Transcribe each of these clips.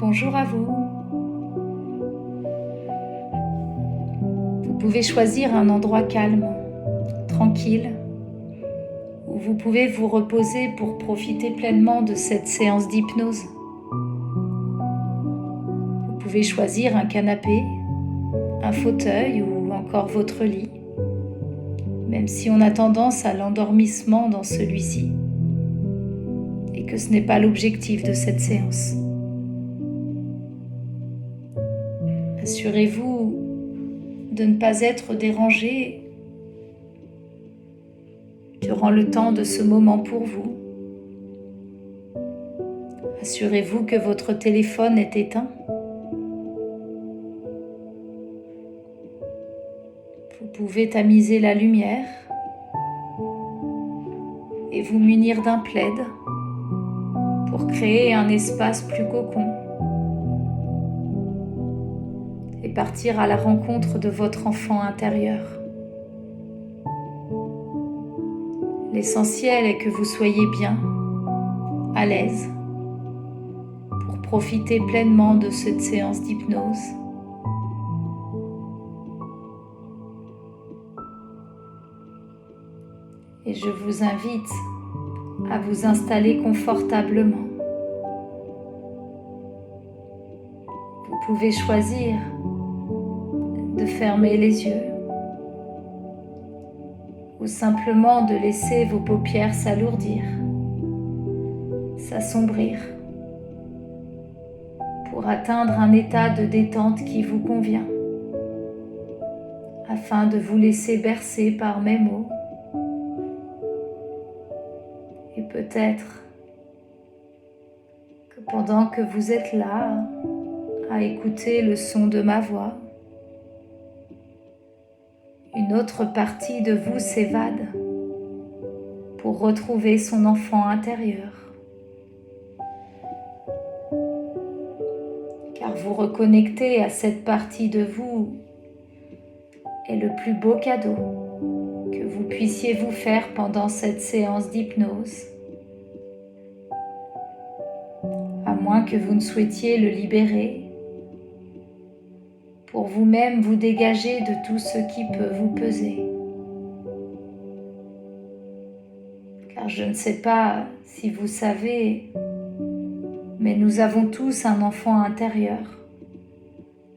Bonjour à vous. Vous pouvez choisir un endroit calme, tranquille, où vous pouvez vous reposer pour profiter pleinement de cette séance d'hypnose. Vous pouvez choisir un canapé, un fauteuil ou encore votre lit, même si on a tendance à l'endormissement dans celui-ci et que ce n'est pas l'objectif de cette séance. Assurez-vous de ne pas être dérangé durant le temps de ce moment pour vous. Assurez-vous que votre téléphone est éteint. Vous pouvez tamiser la lumière et vous munir d'un plaid pour créer un espace plus cocon et partir à la rencontre de votre enfant intérieur. L'essentiel est que vous soyez bien, à l'aise, pour profiter pleinement de cette séance d'hypnose. Et je vous invite à vous installer confortablement. Vous pouvez choisir de fermer les yeux ou simplement de laisser vos paupières s'alourdir, s'assombrir pour atteindre un état de détente qui vous convient, afin de vous laisser bercer par mes mots. Et peut-être que pendant que vous êtes là à écouter le son de ma voix, une autre partie de vous s'évade pour retrouver son enfant intérieur. Car vous reconnecter à cette partie de vous est le plus beau cadeau que vous puissiez vous faire pendant cette séance d'hypnose, à moins que vous ne souhaitiez le libérer pour vous-même vous dégager de tout ce qui peut vous peser. Car je ne sais pas si vous savez, mais nous avons tous un enfant intérieur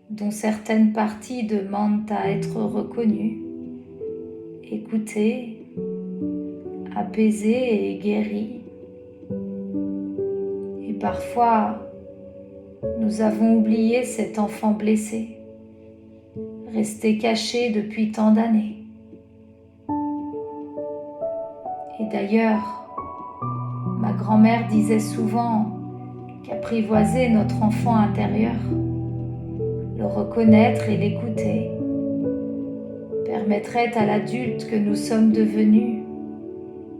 dont certaines parties demandent à être reconnues, écoutées, apaisées et guéries. Et parfois, nous avons oublié cet enfant blessé, resté caché depuis tant d'années. Et d'ailleurs, ma grand-mère disait souvent qu'apprivoiser notre enfant intérieur, le reconnaître et l'écouter, permettrait à l'adulte que nous sommes devenus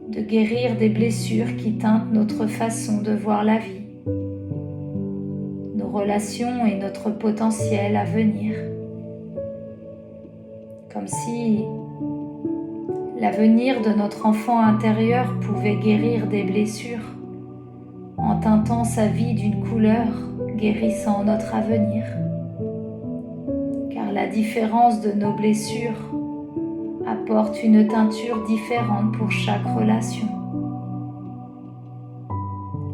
de guérir des blessures qui teintent notre façon de voir la vie, nos relations et notre potentiel à venir. Comme si l'avenir de notre enfant intérieur pouvait guérir des blessures en teintant sa vie d'une couleur guérissant notre avenir. Car la différence de nos blessures apporte une teinture différente pour chaque relation.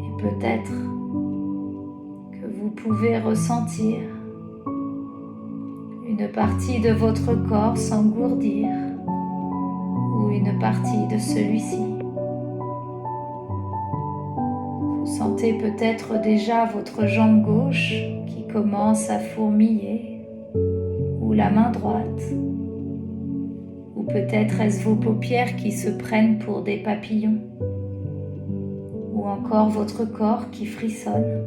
Et peut-être que vous pouvez ressentir une partie de votre corps s'engourdir ou une partie de celui-ci. Vous sentez peut-être déjà votre jambe gauche qui commence à fourmiller ou la main droite. Ou peut-être est-ce vos paupières qui se prennent pour des papillons ou encore votre corps qui frissonne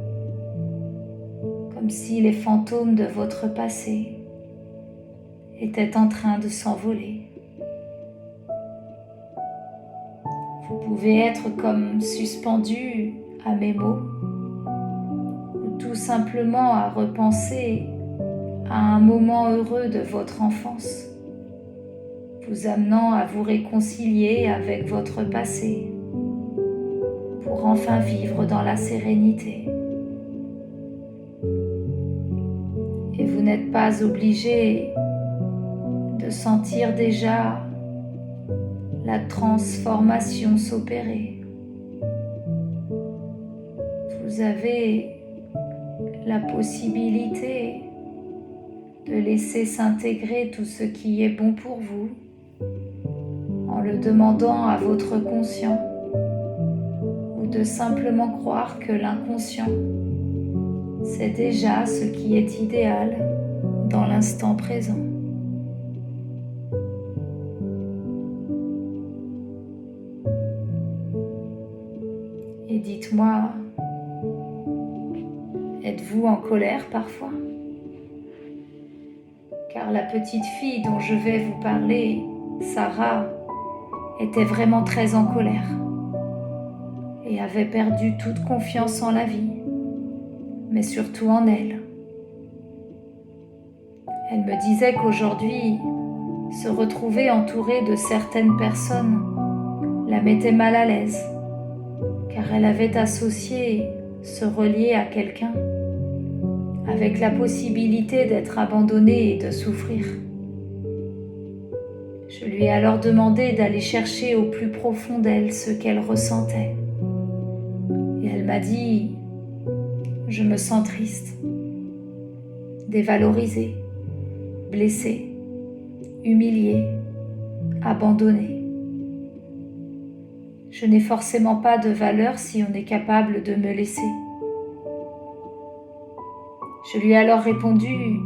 comme si les fantômes de votre passé était en train de s'envoler. Vous pouvez être comme suspendu à mes mots ou tout simplement à repenser à un moment heureux de votre enfance, vous amenant à vous réconcilier avec votre passé pour enfin vivre dans la sérénité. n'êtes pas obligé de sentir déjà la transformation s'opérer. Vous avez la possibilité de laisser s'intégrer tout ce qui est bon pour vous en le demandant à votre conscient, ou de simplement croire que l'inconscient, c'est déjà ce qui est idéal dans l'instant présent. Et dites-moi, êtes-vous en colère parfois ? Car la petite fille dont je vais vous parler, Sarah, était vraiment très en colère et avait perdu toute confiance en la vie, mais surtout en elle. Elle me disait qu'aujourd'hui, se retrouver entourée de certaines personnes la mettait mal à l'aise, car elle avait associé se relier à quelqu'un avec la possibilité d'être abandonnée et de souffrir. Je lui ai alors demandé d'aller chercher au plus profond d'elle ce qu'elle ressentait. Et elle m'a dit, je me sens triste, dévalorisée, blessée, humiliée, abandonnée. Je n'ai forcément pas de valeur si on est capable de me laisser. Je lui ai alors répondu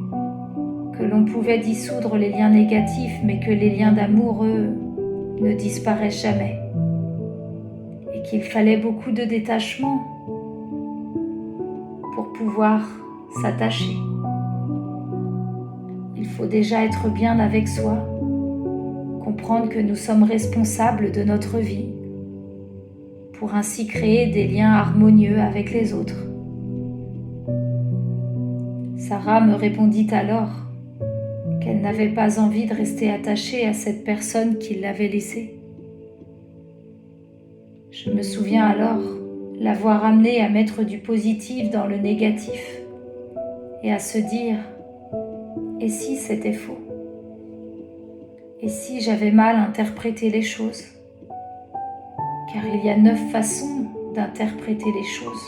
que l'on pouvait dissoudre les liens négatifs, mais que les liens d'amour, eux, ne disparaissent jamais. Et qu'il fallait beaucoup de détachement pour pouvoir s'attacher. Il faut déjà être bien avec soi, comprendre que nous sommes responsables de notre vie, pour ainsi créer des liens harmonieux avec les autres. Sarah me répondit alors qu'elle n'avait pas envie de rester attachée à cette personne qui l'avait laissée. Je me souviens alors l'avoir amenée à mettre du positif dans le négatif et à se dire « et si c'était faux ? Et si j'avais mal interprété les choses ?» Car il y a 9 façons d'interpréter les choses.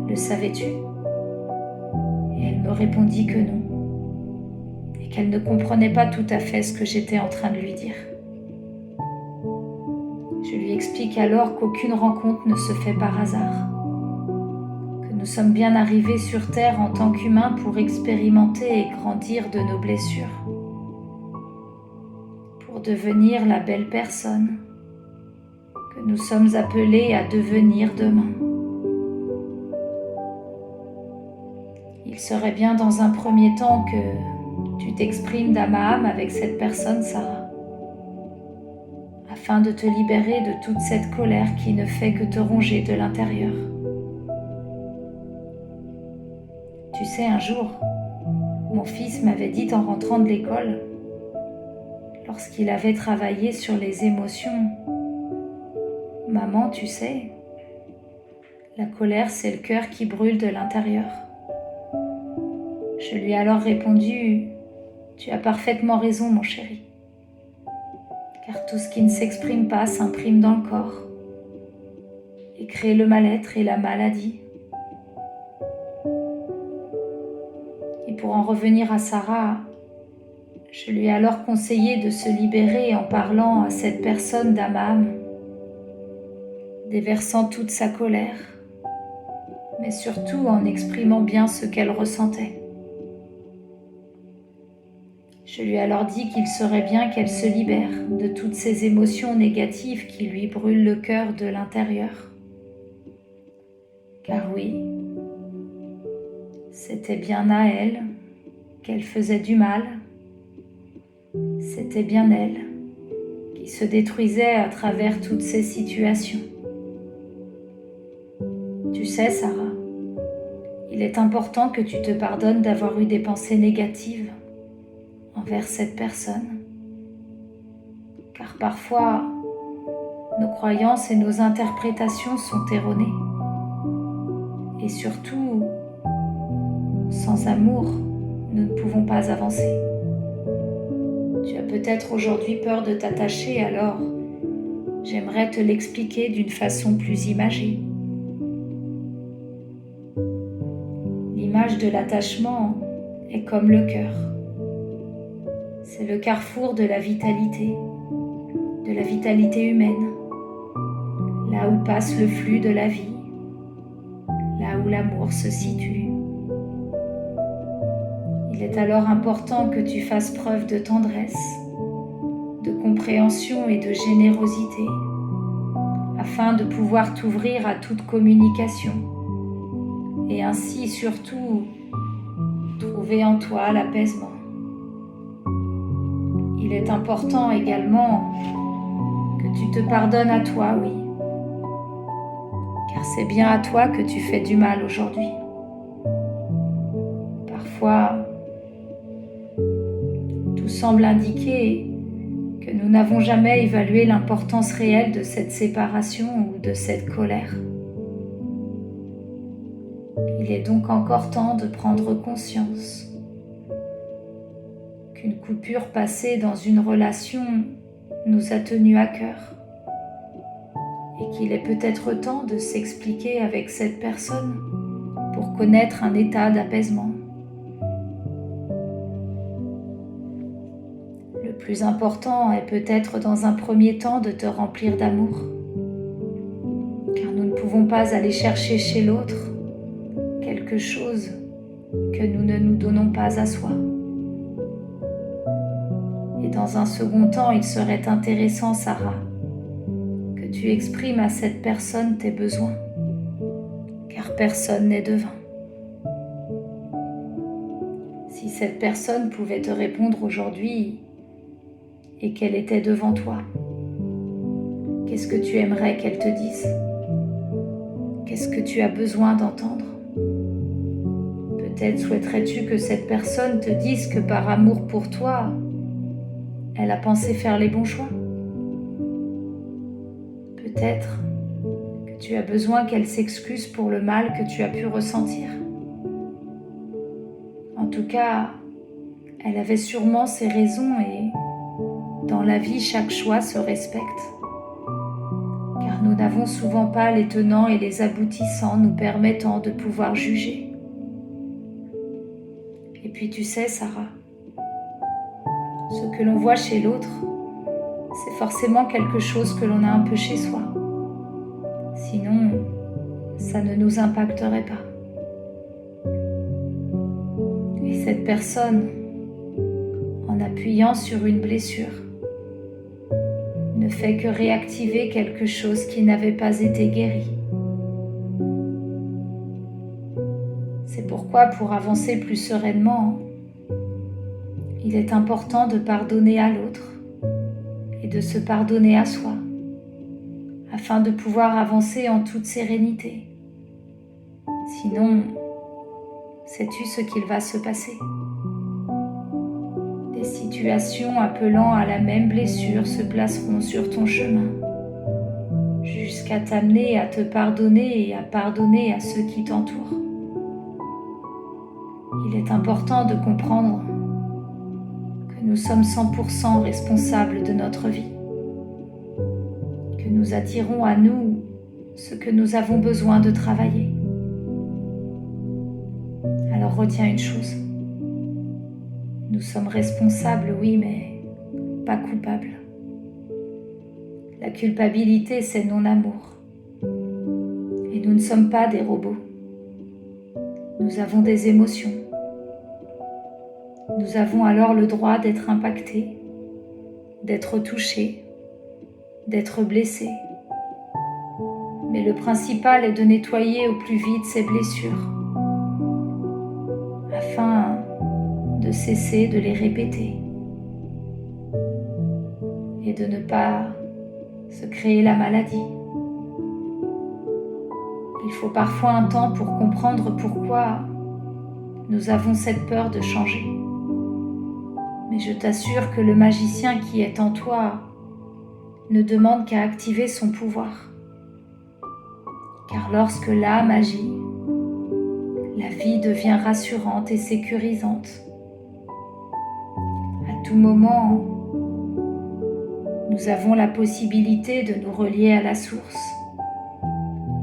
Le savais-tu ? Et elle me répondit que non, et qu'elle ne comprenait pas tout à fait ce que j'étais en train de lui dire. Je lui explique alors qu'aucune rencontre ne se fait par hasard, que nous sommes bien arrivés sur Terre en tant qu'humains pour expérimenter et grandir de nos blessures, pour devenir la belle personne que nous sommes appelés à devenir demain. Il serait bien dans un premier temps que tu t'exprimes d'âme à âme avec cette personne, Sarah, afin de te libérer de toute cette colère qui ne fait que te ronger de l'intérieur. Tu sais, un jour, mon fils m'avait dit en rentrant de l'école, lorsqu'il avait travaillé sur les émotions, « Maman, tu sais, la colère, c'est le cœur qui brûle de l'intérieur. » Je lui ai alors répondu, « Tu as parfaitement raison, mon chéri, car tout ce qui ne s'exprime pas s'imprime dans le corps et crée le mal-être et la maladie. » Et pour en revenir à Sarah, je lui ai alors conseillé de se libérer en parlant à cette personne d'âme à âme, déversant toute sa colère, mais surtout en exprimant bien ce qu'elle ressentait. Je lui ai alors dit qu'il serait bien qu'elle se libère de toutes ces émotions négatives qui lui brûlent le cœur de l'intérieur. Car oui, c'était bien à elle qu'elle faisait du mal. C'était bien elle qui se détruisait à travers toutes ces situations. Tu sais, Sarah, il est important que tu te pardonnes d'avoir eu des pensées négatives envers cette personne, car parfois nos croyances et nos interprétations sont erronées, et surtout sans amour, nous ne pouvons pas avancer. Tu as peut-être aujourd'hui peur de t'attacher, alors j'aimerais te l'expliquer d'une façon plus imagée. L'image de l'attachement est comme le cœur. C'est le carrefour de la vitalité humaine, là où passe le flux de la vie, là où l'amour se situe. Il est alors important que tu fasses preuve de tendresse, de compréhension et de générosité, afin de pouvoir t'ouvrir à toute communication et ainsi surtout trouver en toi l'apaisement. Il est important également que tu te pardonnes à toi, oui, car c'est bien à toi que tu fais du mal aujourd'hui. Parfois, tout semble indiquer que nous n'avons jamais évalué l'importance réelle de cette séparation ou de cette colère. Il est donc encore temps de prendre conscience qu'une coupure passée dans une relation nous a tenus à cœur et qu'il est peut-être temps de s'expliquer avec cette personne pour connaître un état d'apaisement. Le plus important est peut-être dans un premier temps de te remplir d'amour, car nous ne pouvons pas aller chercher chez l'autre quelque chose que nous ne nous donnons pas à soi. Et dans un second temps, il serait intéressant, Sarah, que tu exprimes à cette personne tes besoins, car personne n'est devin. Si cette personne pouvait te répondre aujourd'hui et qu'elle était devant toi, qu'est-ce que tu aimerais qu'elle te dise? Qu'est-ce que tu as besoin d'entendre? Peut-être souhaiterais-tu que cette personne te dise que par amour pour toi, elle a pensé faire les bons choix. Peut-être que tu as besoin qu'elle s'excuse pour le mal que tu as pu ressentir. En tout cas, elle avait sûrement ses raisons et dans la vie, chaque choix se respecte. Car nous n'avons souvent pas les tenants et les aboutissants nous permettant de pouvoir juger. Et puis tu sais, Sarah, ce que l'on voit chez l'autre, c'est forcément quelque chose que l'on a un peu chez soi. Sinon, ça ne nous impacterait pas. Et cette personne, en appuyant sur une blessure, ne fait que réactiver quelque chose qui n'avait pas été guéri. C'est pourquoi, pour avancer plus sereinement, il est important de pardonner à l'autre et de se pardonner à soi, afin de pouvoir avancer en toute sérénité. Sinon, sais-tu ce qu'il va se passer? Des situations appelant à la même blessure se placeront sur ton chemin, jusqu'à t'amener à te pardonner et à pardonner à ceux qui t'entourent. Il est important de comprendre que nous sommes 100% responsables de notre vie, que nous attirons à nous ce que nous avons besoin de travailler. Alors retiens une chose, nous sommes responsables, oui, mais pas coupables. La culpabilité, c'est non-amour. Et nous ne sommes pas des robots. Nous avons des émotions. Nous avons alors le droit d'être impactés, d'être touchés, d'être blessés. Mais le principal est de nettoyer au plus vite ces blessures, afin de cesser de les répéter et de ne pas se créer la maladie. Il faut parfois un temps pour comprendre pourquoi nous avons cette peur de changer. Mais je t'assure que le magicien qui est en toi ne demande qu'à activer son pouvoir. Car lorsque l'âme agit, la vie devient rassurante et sécurisante. À tout moment, nous avons la possibilité de nous relier à la source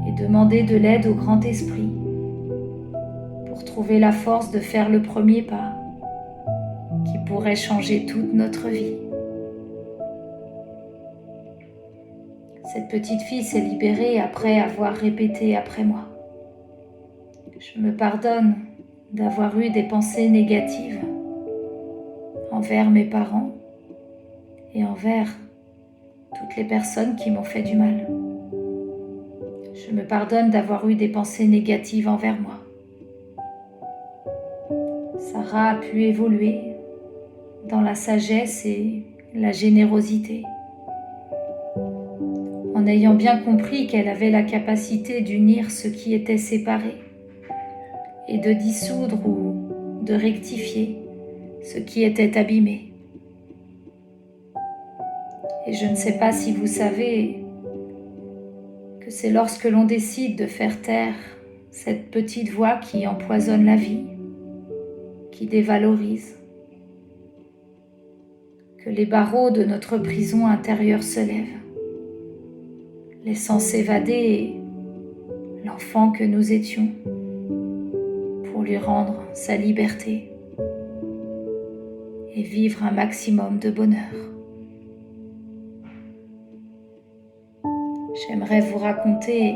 et demander de l'aide au grand esprit pour trouver la force de faire le premier pas qui pourrait changer toute notre vie. Cette petite fille s'est libérée après avoir répété après moi. Je me pardonne d'avoir eu des pensées négatives envers mes parents et envers toutes les personnes qui m'ont fait du mal. Je me pardonne d'avoir eu des pensées négatives envers moi. Sarah a pu évoluer dans la sagesse et la générosité, en ayant bien compris qu'elle avait la capacité d'unir ce qui était séparé et de dissoudre ou de rectifier ce qui était abîmé. Et je ne sais pas si vous savez que c'est lorsque l'on décide de faire taire cette petite voix qui empoisonne la vie, qui dévalorise, que les barreaux de notre prison intérieure se lèvent, laissant s'évader l'enfant que nous étions pour lui rendre sa liberté et vivre un maximum de bonheur. J'aimerais vous raconter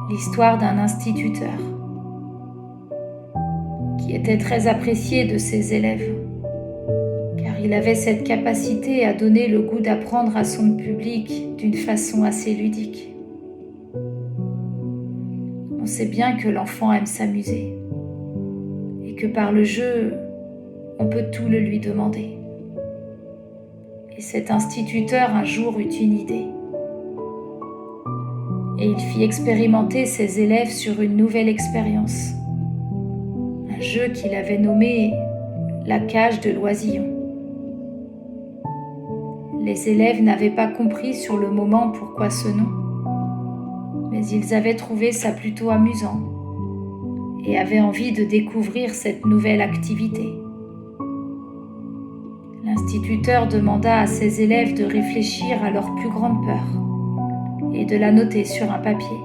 l'histoire d'un instituteur qui était très apprécié de ses élèves, car il avait cette capacité à donner le goût d'apprendre à son public d'une façon assez ludique. On sait bien que l'enfant aime s'amuser et que par le jeu, on peut tout le lui demander. Et cet instituteur un jour eut une idée. Et il fit expérimenter ses élèves sur une nouvelle expérience, un jeu qu'il avait nommé la cage de l'oisillon. Les élèves n'avaient pas compris sur le moment pourquoi ce nom, mais ils avaient trouvé ça plutôt amusant et avaient envie de découvrir cette nouvelle activité. L'instituteur demanda à ses élèves de réfléchir à leur plus grande peur et de la noter sur un papier.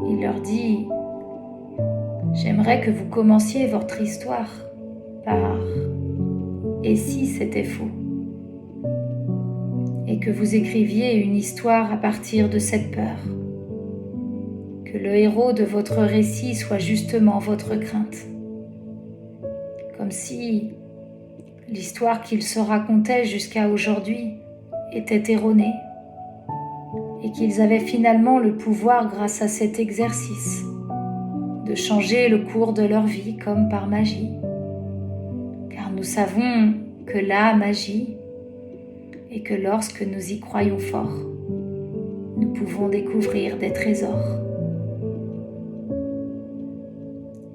Il leur dit : « J'aimerais que vous commenciez votre histoire par « Et si c'était faux ?» et que vous écriviez une histoire à partir de cette peur. Que le héros de votre récit soit justement votre crainte. Comme si l'histoire qu'ils se racontaient jusqu'à aujourd'hui était erronée et qu'ils avaient finalement le pouvoir, grâce à cet exercice, de changer le cours de leur vie comme par magie. Car nous savons que l'âme agit et que lorsque nous y croyons fort, nous pouvons découvrir des trésors.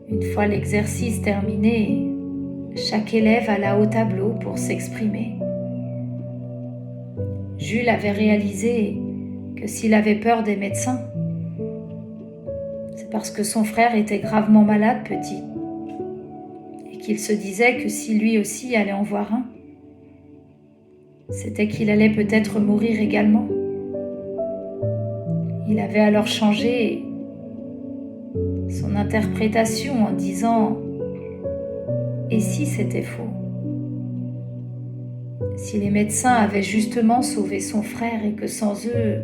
Une fois l'exercice terminé, chaque élève alla au tableau pour s'exprimer. Jules avait réalisé que s'il avait peur des médecins, c'est parce que son frère était gravement malade petit et qu'il se disait que si lui aussi allait en voir un, c'était qu'il allait peut-être mourir également. Il avait alors changé son interprétation en disant : « Et si c'était faux ? Si les médecins avaient justement sauvé son frère et que sans eux,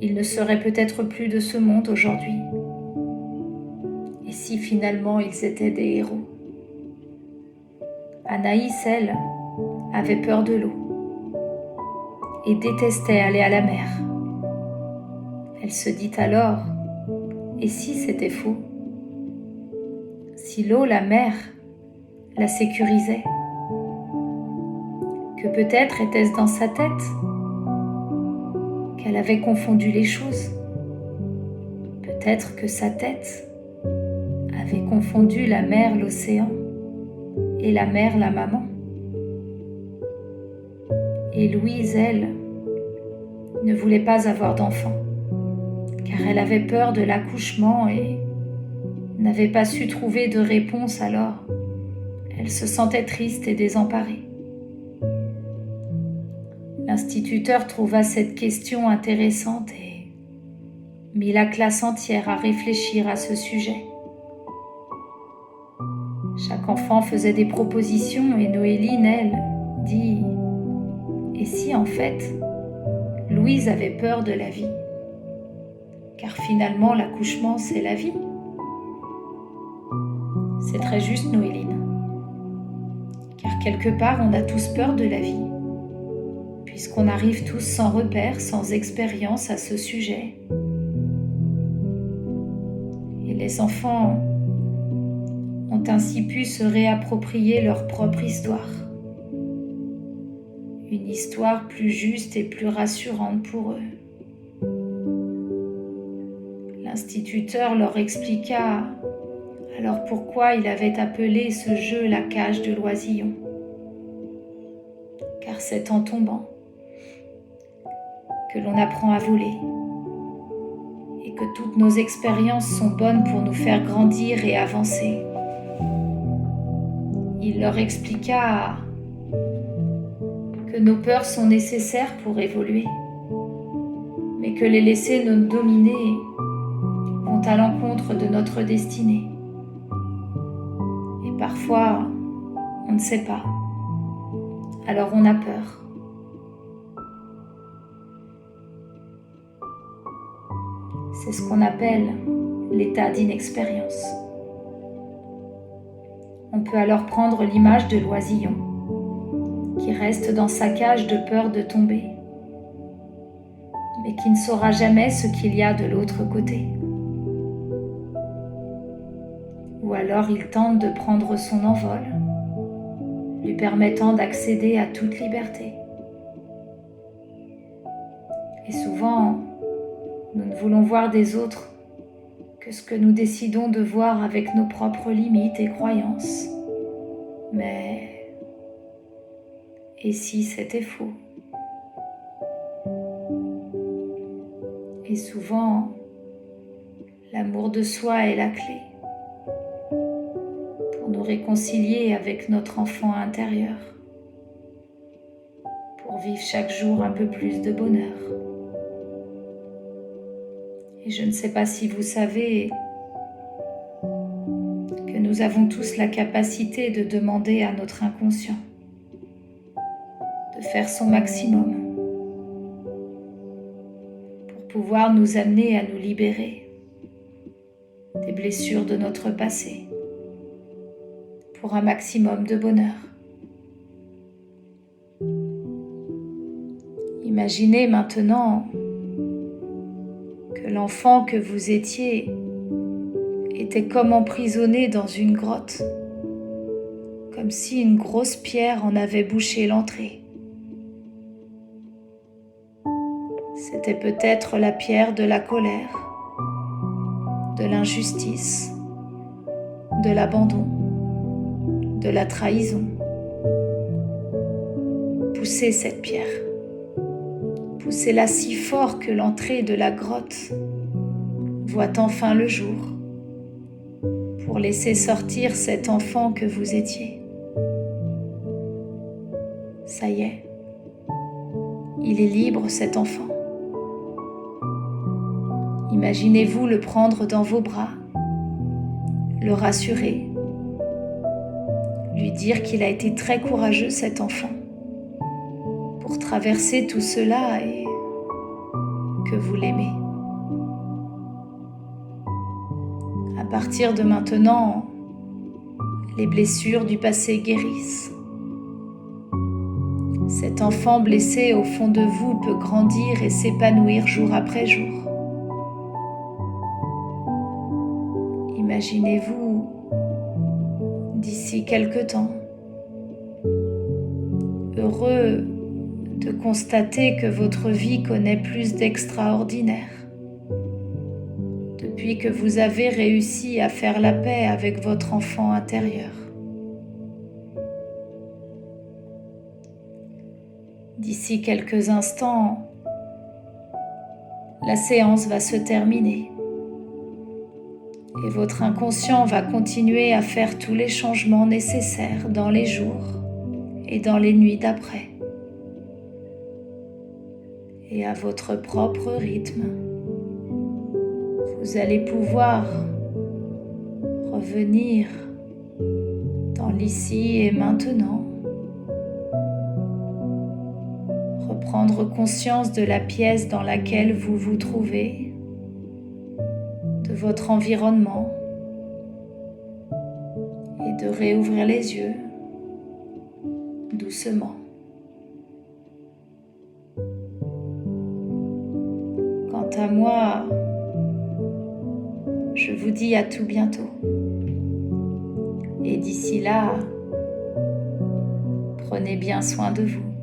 il ne serait peut-être plus de ce monde aujourd'hui. Et si finalement ils étaient des héros ? » Anaïs, elle, avait peur de l'eau et détestait aller à la mer. Elle se dit alors : et si c'était faux ? Si l'eau, la mer, la sécurisait ? Que peut-être était-ce dans sa tête qu'elle avait confondu les choses. Peut-être que sa tête avait confondu la mer, l'océan, et la mer, la maman. Et Louise, elle, ne voulait pas avoir d'enfant. car elle avait peur de l'accouchement et n'avait pas su trouver de réponse alors. Elle se sentait triste et désemparée. L'instituteur trouva cette question intéressante et mit la classe entière à réfléchir à ce sujet. Chaque enfant faisait des propositions et Noéline, elle, dit « Et si en fait, Louise avait peur de la vie ? Car finalement, l'accouchement, c'est la vie. » C'est très juste, Noéline. Car quelque part, on a tous peur de la vie, puisqu'on arrive tous sans repère, sans expérience à ce sujet. Et les enfants ont ainsi pu se réapproprier leur propre histoire. Une histoire plus juste et plus rassurante pour eux. L'instituteur leur expliqua alors pourquoi il avait appelé ce jeu la cage de l'oisillon. Car c'est en tombant que l'on apprend à voler et que toutes nos expériences sont bonnes pour nous faire grandir et avancer. Il leur expliqua que nos peurs sont nécessaires pour évoluer, mais que les laisser nous dominer vont à l'encontre de notre destinée. Et parfois, on ne sait pas, alors on a peur. C'est ce qu'on appelle l'état d'inexpérience. On peut alors prendre l'image de l'oisillon qui reste dans sa cage de peur de tomber, mais qui ne saura jamais ce qu'il y a de l'autre côté. Ou alors il tente de prendre son envol, lui permettant d'accéder à toute liberté. Et souvent, nous ne voulons voir des autres que ce que nous décidons de voir avec nos propres limites et croyances. Mais et si c'était faux ? Et souvent, l'amour de soi est la clé pour nous réconcilier avec notre enfant intérieur, pour vivre chaque jour un peu plus de bonheur. Et je ne sais pas si vous savez que nous avons tous la capacité de demander à notre inconscient de faire son maximum pour pouvoir nous amener à nous libérer des blessures de notre passé pour un maximum de bonheur. Imaginez maintenant que l'enfant que vous étiez était comme emprisonné dans une grotte, comme si une grosse pierre en avait bouché l'entrée. C'était peut-être la pierre de la colère, de l'injustice, de l'abandon, de la trahison. Poussez cette pierre. Poussez-la si fort que l'entrée de la grotte voit enfin le jour pour laisser sortir cet enfant que vous étiez. Ça y est, il est libre cet enfant. Imaginez-vous le prendre dans vos bras, le rassurer, lui dire qu'il a été très courageux cet enfant pour traverser tout cela et que vous l'aimez. À partir de maintenant, les blessures du passé guérissent. Cet enfant blessé au fond de vous peut grandir et s'épanouir jour après jour. Imaginez-vous d'ici quelque temps, heureux de constater que votre vie connaît plus d'extraordinaire depuis que vous avez réussi à faire la paix avec votre enfant intérieur. D'ici quelques instants, la séance va se terminer et votre inconscient va continuer à faire tous les changements nécessaires dans les jours et dans les nuits d'après. Et à votre propre rythme, vous allez pouvoir revenir dans l'ici et maintenant, reprendre conscience de la pièce dans laquelle vous vous trouvez, de votre environnement et de réouvrir les yeux doucement. Quant à moi, je vous dis à tout bientôt. Et d'ici là, prenez bien soin de vous.